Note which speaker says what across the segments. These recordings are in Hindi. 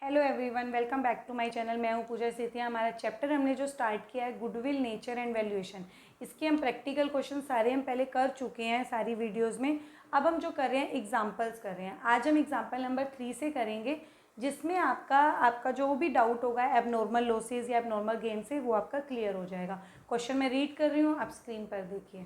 Speaker 1: Hello everyone, welcome back to my channel. मैं हूं पूजा सेतिया। हमारा चैप्टर हमने जो स्टार्ट किया है गुडविल, नेचर एंड वैल्यूएशन, इसके हम प्रैक्टिकल क्वेश्चन सारे हम पहले कर चुके हैं सारी वीडियोस में। अब हम जो कर रहे हैं एग्जांपल्स कर रहे हैं। आज हम एग्जांपल नंबर 3 से करेंगे, जिसमें आपका जो भी डाउट होगा एबनॉर्मल लॉसेज या एबनॉर्मल गेन से वो आपका क्लियर हो जाएगा। क्वेश्चन मैं रीड कर रही हूँ, आप स्क्रीन पर देखिए।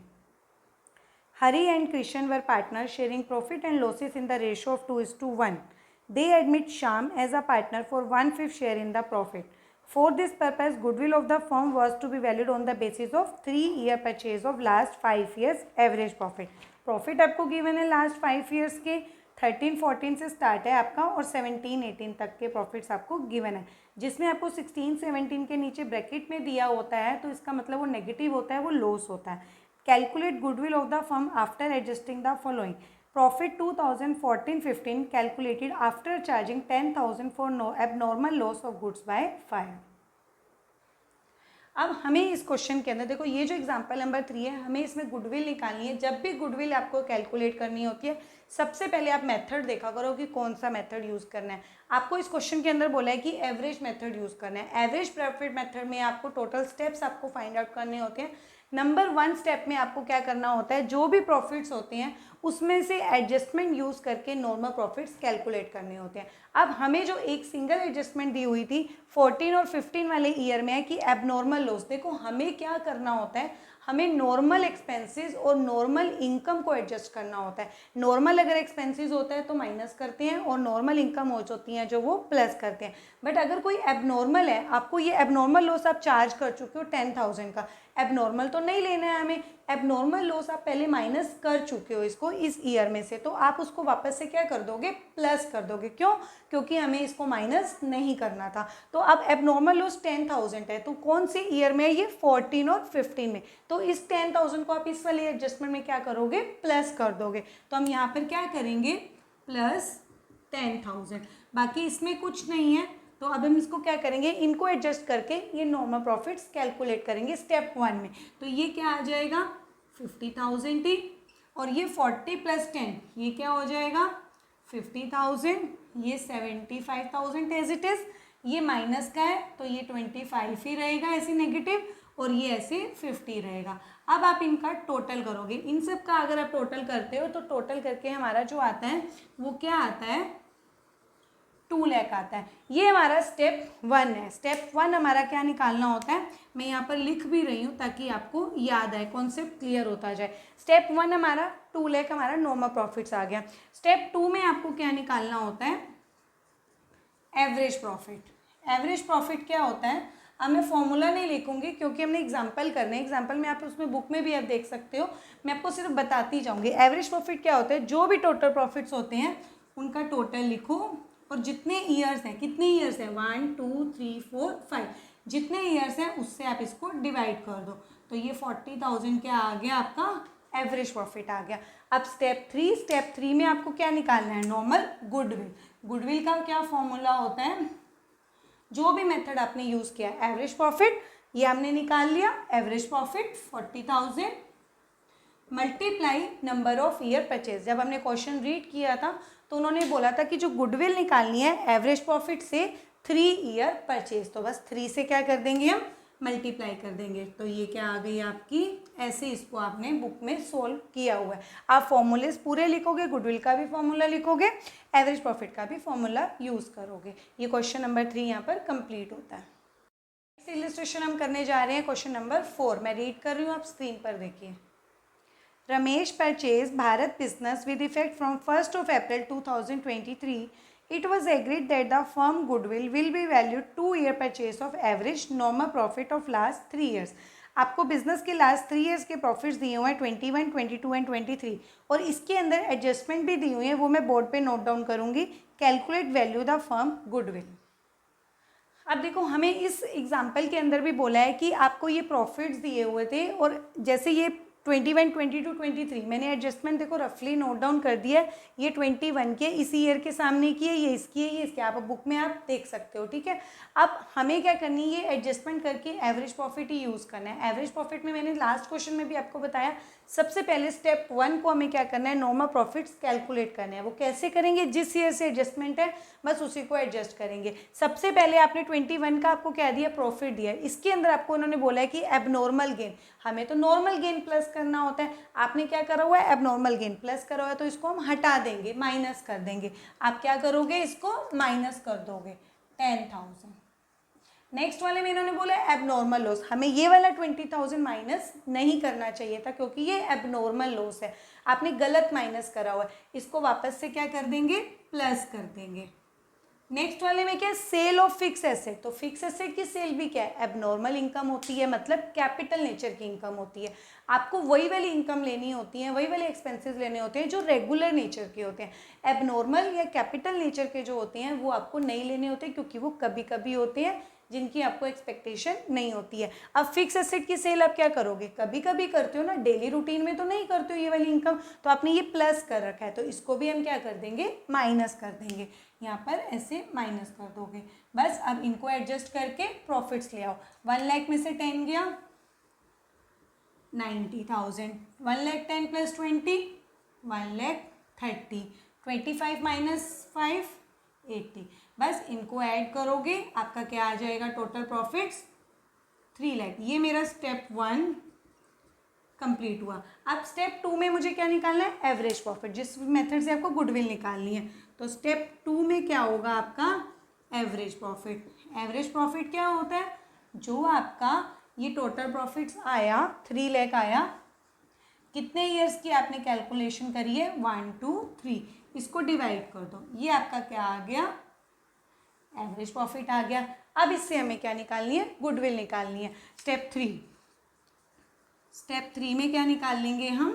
Speaker 1: Hari and Krishna are partner sharing profit and losses in the ratio of 2:1. They admit Shyam as a partner for 1/5 share in the profit. For this purpose, goodwill of the firm was to be valued on the basis of 3-year purchase of last 5 years average profit. Profit आपको given है last 5 years के 13-14 से स्टार्ट है आपका और 17-18 तक के प्रॉफिट्स आपको गिवन है, जिसमें आपको 16-17 के नीचे ब्रैकेट में दिया होता है तो इसका मतलब वो नेगेटिव होता है, वो लॉस होता है। Calculate goodwill of the firm after adjusting the following. Profit 2014-15 calculated after charging 10,000 for abnormal loss of goods by fire. अब हमें इस क्वेश्चन के अंदर देखो, ये जो एग्जांपल नंबर 3 है, हमें इसमें गुडविल निकालनी है। जब भी गुडविल आपको कैलकुलेट करनी होती है, सबसे पहले आप मेथड देखा करो कि कौन सा मेथड यूज़ करना है। आपको इस क्वेश्चन के अंदर बोला है कि एवरेज मेथड यूज़ करना है। एवरेज प्रॉफिट मेथड में आपको टोटल स्टेप्स आपको फाइंड आउट करने होते हैं। नंबर 1 स्टेप में आपको क्या करना होता है, जो भी प्रॉफिट्स होते हैं उसमें से एडजस्टमेंट यूज़ करके नॉर्मल प्रॉफिट्स कैलकुलेट करने होते हैं। अब हमें जो एक सिंगल एडजस्टमेंट दी हुई थी 14 और 15 वाले ईयर में है कि एबनॉर्मल लॉस। देखो हमें क्या करना होता है, हमें नॉर्मल एक्सपेंसेस और नॉर्मल इनकम को एडजस्ट करना होता है। नॉर्मल अगर एक्सपेंसेस होता है तो माइनस करते हैं और नॉर्मल इनकम हो जाती हैं जो वो प्लस करते हैं। बट अगर कोई एबनॉर्मल है, आपको ये एबनॉर्मल लॉस आप चार्ज कर चुके हो 10,000 का, एबनॉर्मल तो नहीं लेना है हमें। एबनॉर्मल लॉस आप पहले माइनस कर चुके हो इसको इस ईयर में से, तो आप उसको वापस से क्या कर दोगे, प्लस कर दोगे। क्यों? क्योंकि हमें इसको माइनस नहीं करना था। तो अब एबनॉर्मल लॉस 10,000 है, तो कौन से ईयर में है ये, 14 और 15 में। तो इस 10,000 को आप इस वाले एडजस्टमेंट में क्या करोगे, प्लस कर दोगे। तो हम यहाँ पर क्या करेंगे, प्लस 10,000। बाकी इसमें कुछ नहीं है, तो अब हम इसको क्या करेंगे, इनको एडजस्ट करके ये नॉर्मल प्रॉफिट्स कैलकुलेट करेंगे स्टेप 1 में। तो ये क्या आ जाएगा, 50,000 थी, और ये 40 + 10 ये क्या हो जाएगा, 50,000। ये 75,000 एज इट इज़। ये माइनस का है तो ये 25 ही रहेगा ऐसे नेगेटिव, और ये ऐसे 50 रहेगा। अब आप इनका टोटल करोगे, इन सब का अगर आप टोटल करते हो तो टोटल करके हमारा जो आता है वो क्या आता है, 2 लाख आता है। ये हमारा स्टेप 1 है। स्टेप 1 हमारा क्या निकालना होता है, मैं यहाँ पर लिख भी रही हूँ ताकि आपको याद आए, कॉन्सेप्ट क्लियर होता जाए। स्टेप 1 हमारा 2 लाख हमारा नॉर्मल प्रॉफिट्स आ गया। स्टेप 2 में आपको क्या निकालना होता है, एवरेज प्रॉफिट। एवरेज प्रॉफिट क्या होता है, अब मैं फॉर्मूला नहीं लिखूंगी क्योंकि हमने एग्जांपल करने, एग्जांपल में आप उसमें बुक में भी आप देख सकते हो, मैं आपको सिर्फ बताती जाऊंगी। एवरेज प्रॉफिट क्या होता है, जो भी टोटल प्रॉफिट्स होते हैं उनका टोटल लिखो, और जितने ईयर्स हैं, कितने ईयर्स हैं, 1 2 3 4 5, जितने ईयर्स हैं उससे आप इसको डिवाइड कर दो। तो ये 40,000 क्या आ गया, आपका एवरेज प्रॉफिट आ गया। अब स्टेप 3 में आपको क्या निकालना है, नॉर्मल गुडविल। गुडविल का क्या फॉर्मूला होता है, जो भी मेथड आपने यूज़ किया, एवरेज प्रॉफिट ये हमने निकाल लिया। Average profit 40,000 multiply number of year purchase. जब हमने क्वेश्चन रीड किया था तो उन्होंने बोला था कि जो गुडविल निकालनी है एवरेज प्रॉफिट से 3 ईयर परचेज, तो बस 3 से क्या कर देंगे, हम मल्टीप्लाई कर देंगे। तो ये क्या आ गई आपकी, ऐसे इसको आपने बुक में सोल्व किया हुआ है। आप फॉर्मूलेस पूरे लिखोगे, गुडविल का भी फॉर्मूला लिखोगे, एवरेज प्रॉफिट का भी फॉर्मूला यूज़ करोगे। ये क्वेश्चन नंबर 3 यहाँ पर कंप्लीट होता है। नेक्स्ट इलस्ट्रेशन हम करने जा रहे हैं क्वेश्चन नंबर 4। मैं रीड कर रही हूँ, आप स्क्रीन पर देखिए। Ramesh purchased Bharat Business with effect from 1st of April 2023. It was agreed that the firm goodwill will be valued 2-year purchase of average normal profit of last 3 years. आपको बिजनेस के लास्ट 3 ईयर्स के प्रॉफिट्स दिए हुए हैं 21, 22 एंड 23, और इसके अंदर एडजस्टमेंट भी दी हुई है, वो मैं बोर्ड पे नोट डाउन करूँगी। Calculate value the firm goodwill. अब देखो, हमें इस एग्जाम्पल के अंदर भी बोला है कि आपको ये प्रॉफिट्स दिए हुए थे, और जैसे ये 21, 22, 23 मैंने एडजस्टमेंट देखो रफली नोट डाउन कर दिया है। ये 21 के इसी ईयर के सामने की है, ये इसकी है, ये इसके, आप बुक में आप देख सकते हो, ठीक है। अब हमें क्या करनी है, ये एडजस्टमेंट करके एवरेज प्रॉफिट ही यूज़ करना है। एवरेज प्रॉफिट में मैंने लास्ट क्वेश्चन में भी आपको बताया, सबसे पहले स्टेप 1 को हमें क्या करना है, नॉर्मल प्रॉफिट्स कैलकुलेट करने हैं। वो कैसे करेंगे, जिस ईयर से एडजस्टमेंट है बस उसी को एडजस्ट करेंगे। सबसे पहले आपने 21 का आपको क्या दिया, प्रॉफिट दिया है। इसके अंदर आपको उन्होंने बोला है कि एबनॉर्मल गेन, हमें तो नॉर्मल गेन प्लस करना होता है। आपने क्या करा हुआ है, एबनॉर्मल गेन प्लस करा हुआ है, तो इसको हम हटा देंगे, माइनस कर देंगे। आप क्या करोगे, इसको माइनस कर दोगे 10,000। नेक्स्ट वाले में इन्होंने बोला एबनॉर्मल लॉस, हमें ये वाला 20,000 माइनस नहीं करना चाहिए था क्योंकि ये एबनॉर्मल लॉस है, आपने गलत माइनस करा हुआ है। इसको वापस से क्या कर देंगे, प्लस कर देंगे। नेक्स्ट वाले में क्या है, सेल ऑफ फिक्स एसेट। तो फिक्स एसेट की सेल भी क्या है, एबनॉर्मल इनकम होती है, मतलब कैपिटल नेचर की इनकम होती है। आपको वही वाली इनकम लेनी होती है, वही वाले एक्सपेंसेस लेने होते हैं जो रेगुलर नेचर के होते हैं। एबनॉर्मल या कैपिटल नेचर के जो होते हैं वो आपको नहीं लेने होते क्योंकि वो कभी कभी होते हैं जिनकी आपको एक्सपेक्टेशन नहीं होती है। अब फिक्स एसेट की सेल आप क्या करोगे, कभी कभी करते हो ना, डेली रूटीन में तो नहीं करते हो ये वाली इनकम, तो आपने ये प्लस कर रखा है, तो इसको भी हम क्या कर देंगे, माइनस कर देंगे। यहाँ पर ऐसे माइनस कर दोगे बस। अब इनको एडजस्ट करके प्रॉफिट्स ले आओ। 1 लाख में से 10 गया 90,000, 1 लाख 10 प्लस 20 1 लाख 30, 25 माइनस 5 80। बस इनको ऐड करोगे, आपका क्या आ जाएगा, टोटल प्रॉफिट्स 3 लाख। ये मेरा स्टेप 1 कंप्लीट हुआ। अब स्टेप 2 में मुझे क्या निकालना है, एवरेज प्रॉफिट, जिस मेथड से आपको गुडविल निकालनी है। तो स्टेप 2 में क्या होगा आपका, एवरेज प्रॉफिट। एवरेज प्रॉफिट क्या होता है, जो आपका ये टोटल प्रॉफिट्स आया 3 लाख आया, कितने ईयर्स की आपने कैलकुलेशन करी है, 1 2 3, इसको डिवाइड कर दो, ये आपका क्या आ गया, एवरेज प्रॉफिट आ गया। अब इससे हमें क्या निकालनी है, गुडविल निकालनी है। स्टेप 3, स्टेप 3 में क्या निकाल लेंगे हम,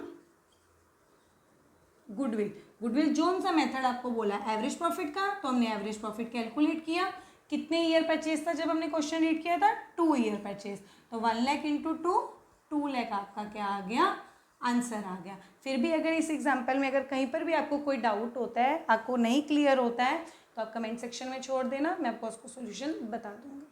Speaker 1: गुडविल। गुडविल जोन सा मेथड आपको बोला एवरेज प्रॉफिट का, तो हमने एवरेज प्रॉफिट कैलकुलेट किया। कितने ईयर परचेज था जब हमने क्वेश्चन रीड किया था, 2 ईयर परचेज, तो 1 लाख इंटू 2 लाख आपका क्या आ गया, आंसर आ गया। फिर भी अगर इस एग्जाम्पल में अगर कहीं पर भी आपको कोई डाउट होता है, आपको नहीं क्लियर होता है, तो आप कमेंट सेक्शन में छोड़ देना, मैं आपको उसको सोल्यूशन बता दूंगी।